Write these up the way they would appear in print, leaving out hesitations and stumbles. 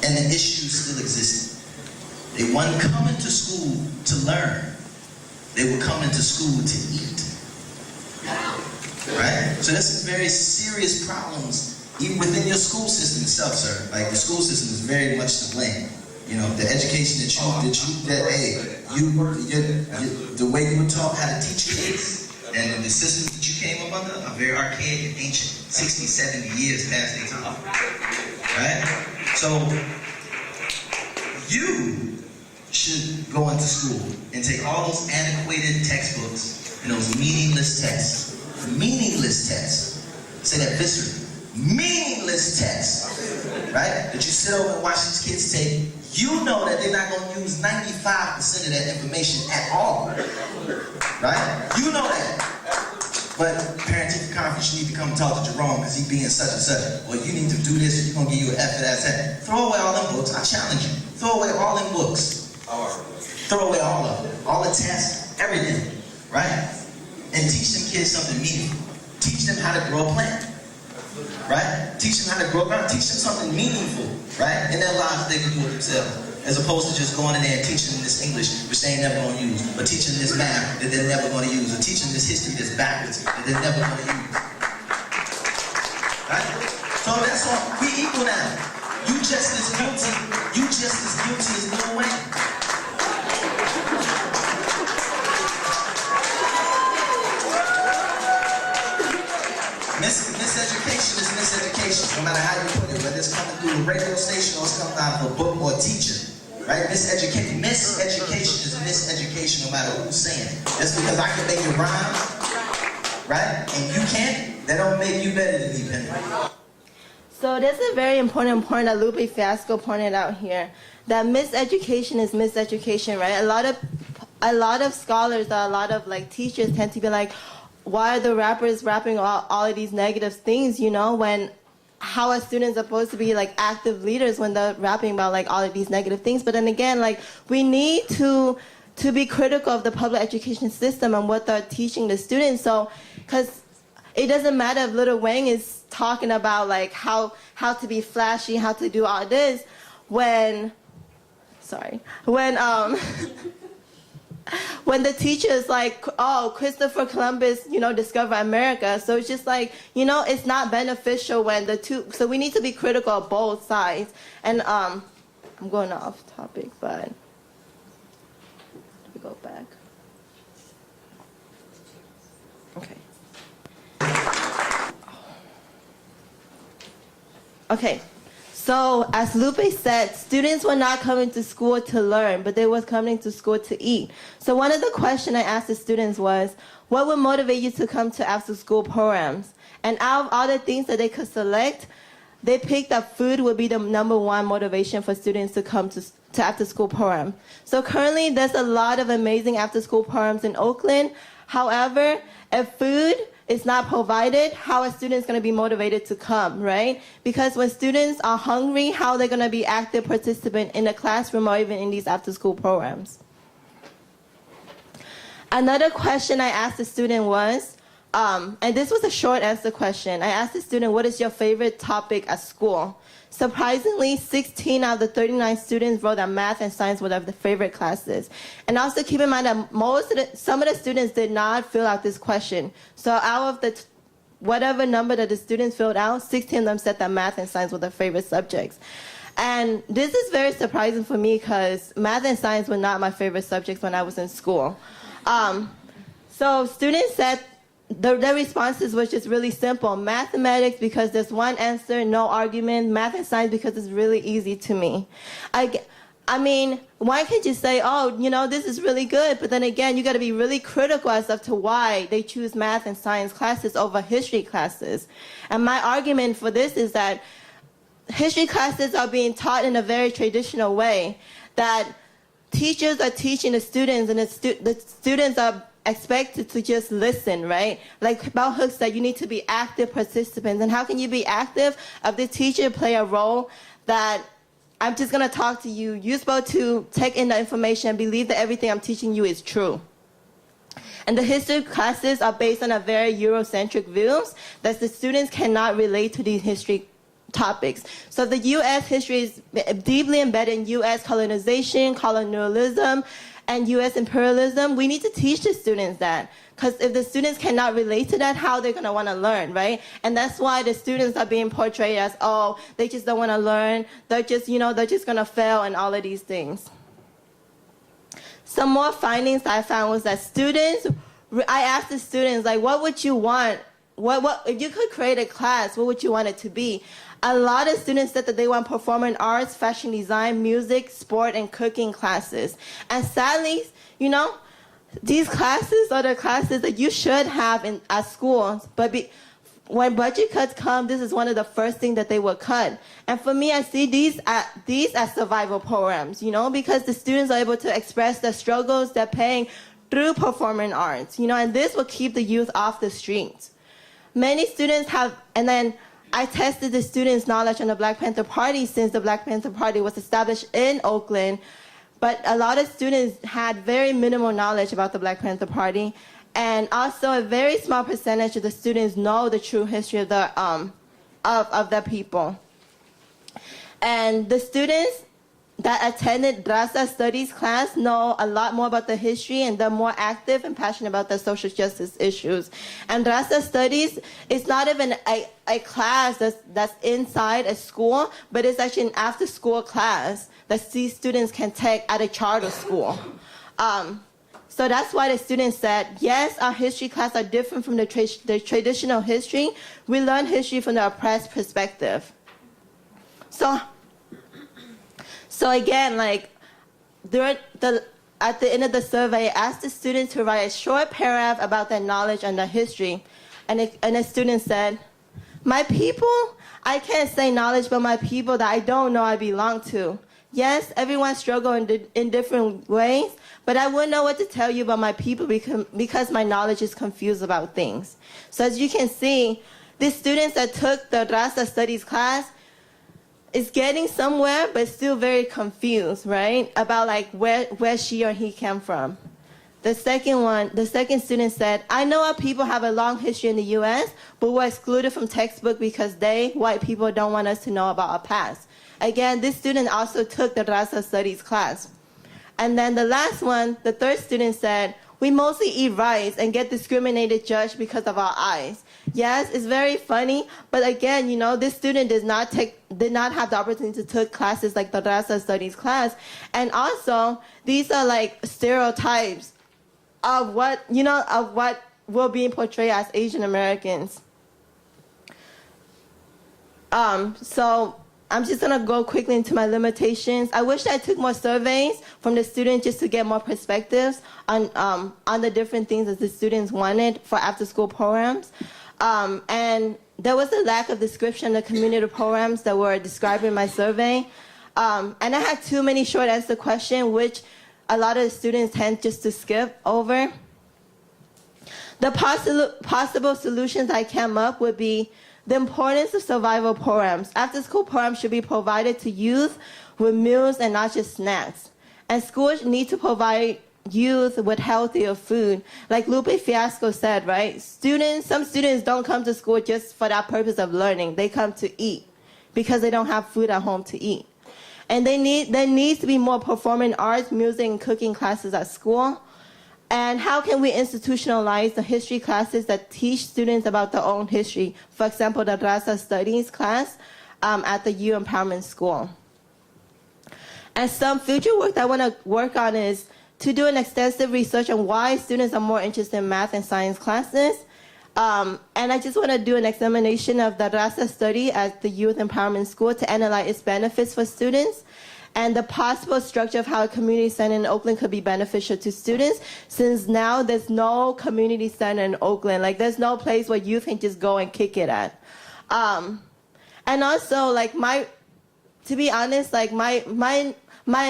and the issues still existed. They weren't coming to school to learn. They were coming to school to eat. Right? So there's some very serious problems even within your school system itself, sir. Like the school system is very much to blame. You know, the education the way you were taught how to teach kids and the systems that you came up under are very archaic and ancient. 60, 70 years past their time. Right? So you should go into school and take all those antiquated textbooks and those meaningless tests. Meaningless tests. Say that viscerally. Meaningless tests. Right? That you sit over and watch these kids take. You know that they're not going to use 95% of that information at all. Right? You know that. But parent-teacher conference, you need to come talk to Jerome because he's being such and such. Or you need to do this or he's going to give you an F for that. Throw away all them books. I challenge you. Throw away all them books. Throw away all of them. All the tests, everything. Right? And teach them kids something meaningful. Teach them how to grow a plant. Right? Teach them how to grow a plant. Teach them something meaningful. Right? In their lives, they can do it themselves. As opposed to just going in there and teaching them this English, which they ain't never going to use, or teaching this math that they're never going to use, or teaching this history that's backwards that they're never going to use. Right? So that's all. We equal now. You just as guilty. You just as guilty as Lil Wayne. Miseducation is miseducation, no matter how you put it, whether it's coming through a radio station or it's coming out of a book or a teacher. Right? Miseducation is miseducation no matter who's saying it. Just because I can make it rhyme, right? And you can't, that don't make you better than me, Penny. So this is very important point that Lupe Fiasco pointed out here. That miseducation is miseducation, right? A lot of scholars, a lot of like teachers tend to be like, why are the rappers rapping all of these negative things, you know, when how are students supposed to be like active leaders when they're rapping about like all of these negative things? But then again, like we need to be critical of the public education system and what they're teaching the students. So, because it doesn't matter if Lil Wayne is talking about like how to be flashy, how to do all this, when when the teacher is like, oh, Christopher Columbus, you know, discovered America. So it's just like, you know, it's not beneficial when the two, so we need to be critical of both sides. And I'm going off topic, but let me go back. Okay. So, as Lupe said, students were not coming to school to learn, but they were coming to school to eat. So one of the questions I asked the students was, what would motivate you to come to after-school programs? And out of all the things that they could select, they picked that food would be the #1 motivation for students to come to after-school program. So currently, there's a lot of amazing after-school programs in Oakland. However, if food is not provided, how are students going to be motivated to come, right? Because when students are hungry, how are they going to be active participant in the classroom or even in these after-school programs? Another question I asked the student was, and this was a short answer question. I asked the student, what is your favorite topic at school? Surprisingly, 16 out of the 39 students wrote that math and science were their favorite classes. And also keep in mind that some of the students did not fill out this question. So out of the whatever number that the students filled out, 16 of them said that math and science were their favorite subjects. And this is very surprising for me because math and science were not my favorite subjects when I was in school. So students said their responses was just really simple. Mathematics because there's one answer, no argument. Math and science because it's really easy to me. I mean, why can't you say, oh, you know, this is really good, but then again, you got to be really critical as to why they choose math and science classes over history classes. And my argument for this is that history classes are being taught in a very traditional way, that teachers are teaching the students and the students are expected to just listen, right? Like Bell Hooks said, you need to be active participants. And how can you be active if the teacher play a role that I'm just going to talk to you. You're supposed to take in the information and believe that everything I'm teaching you is true. And the history classes are based on a very Eurocentric views that the students cannot relate to these history topics. So the U.S. history is deeply embedded in U.S. colonization, colonialism, and U.S. imperialism. We need to teach the students that, because if the students cannot relate to that, how they're going to want to learn, right? And that's why the students are being portrayed as, oh, they just don't want to learn. They're just, they're just going to fail and all of these things. Some more findings I found was that I asked the students, like, what would you want? What if you could create a class, what would you want it to be? A lot of students said that they want performing arts, fashion design, music, sport, and cooking classes. And sadly, these classes are the classes that you should have at schools. But when budget cuts come, this is one of the first things that they will cut. And for me, I see these as survival programs, because the students are able to express their struggles, their pain through performing arts, and this will keep the youth off the streets. Many students and then I tested the students' knowledge on the Black Panther Party since the Black Panther Party was established in Oakland. But a lot of students had very minimal knowledge about the Black Panther Party. And also a very small percentage of the students know the true history of the people. And the students that attended Raza Studies class know a lot more about the history, and they're more active and passionate about the social justice issues. And Raza Studies is not even a class that's inside a school, but it's actually an after-school class that these students can take at a charter school. So that's why the students said, yes, our history class are different from the traditional history. We learn history from the oppressed perspective. So again, like at the end of the survey, I asked the students to write a short paragraph about their knowledge and their history. And a student said, my people, I can't say knowledge about my people that I don't know I belong to. Yes, everyone struggles in different ways, but I wouldn't know what to tell you about my people because my knowledge is confused about things. So as you can see, the students that took the Raza Studies class is getting somewhere, but still very confused, right? About like where she or he came from. The second student said, I know our people have a long history in the U.S., but we're excluded from textbook because white people, don't want us to know about our past. Again, this student also took the Raza Studies class. And then the last one, the third student said, we mostly eat rice and get discriminated judged because of our eyes. Yes, it's very funny, but again, this student did not have the opportunity to take classes like the Raza Studies class. And also, these are like stereotypes of what we're being portrayed as Asian Americans. So I'm just going to go quickly into my limitations. I wish I took more surveys from the students just to get more perspectives on the different things that the students wanted for after-school programs. And there was a lack of description of the community programs that were described in my survey. And I had too many short answer questions, which a lot of the students tend just to skip over. The possible solutions I came up would be the importance of survival programs. After-school programs should be provided to youth with meals and not just snacks. And schools need to provide youth with healthier food. Like Lupe Fiasco said, right? Some students don't come to school just for that purpose of learning. They come to eat because they don't have food at home to eat. And there needs to be more performing arts, music, and cooking classes at school. And how can we institutionalize the history classes that teach students about their own history? For example, the Raza Studies class at the Youth Empowerment School. And some future work that I want to work on is to do an extensive research on why students are more interested in math and science classes. And I just want to do an examination of the Raza study at the Youth Empowerment School to analyze its benefits for students and the possible structure of how a community center in Oakland could be beneficial to students, since now there's no community center in Oakland. Like, there's no place where youth can just go and kick it at. And also, like, to be honest, like, my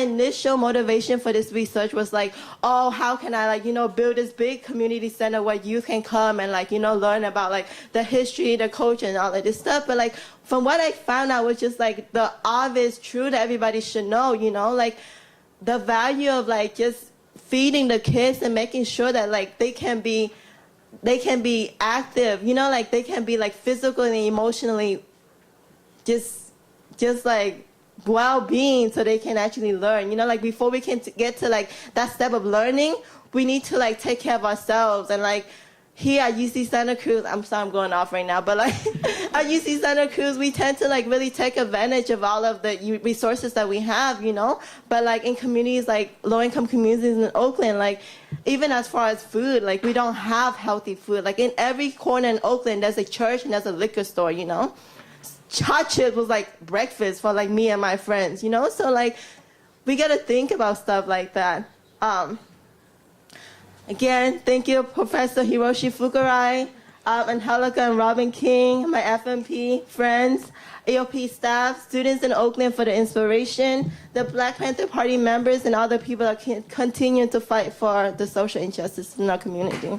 initial motivation for this research was like, oh, how can I build this big community center where youth can come and learn about the history, the culture, and all of this stuff. But from what I found out was just the obvious truth that everybody should know, the value of just feeding the kids and making sure that they can be active, they can be physically and emotionally just like well-being so they can actually learn. You know, like before we can get to like that step of learning, we need to like take care of ourselves. And like here at UC Santa Cruz, I'm sorry I'm going off right now, but like at UC Santa Cruz, we tend to like really take advantage of all of the resources that we have, you know. But like in communities like low-income communities in Oakland, like even as far as food, like we don't have healthy food. Like in every corner in Oakland, there's a church and there's a liquor store, you know. Hot chips was like breakfast for like me and my friends, you know. So like we gotta think about stuff like that. Again, thank you, Professor Hiroshi Fukurai, Angelica and Robin King, my FMP friends, AOP staff, students in Oakland for the inspiration, the Black Panther Party members, and other people that can continue to fight for the social injustice in our community.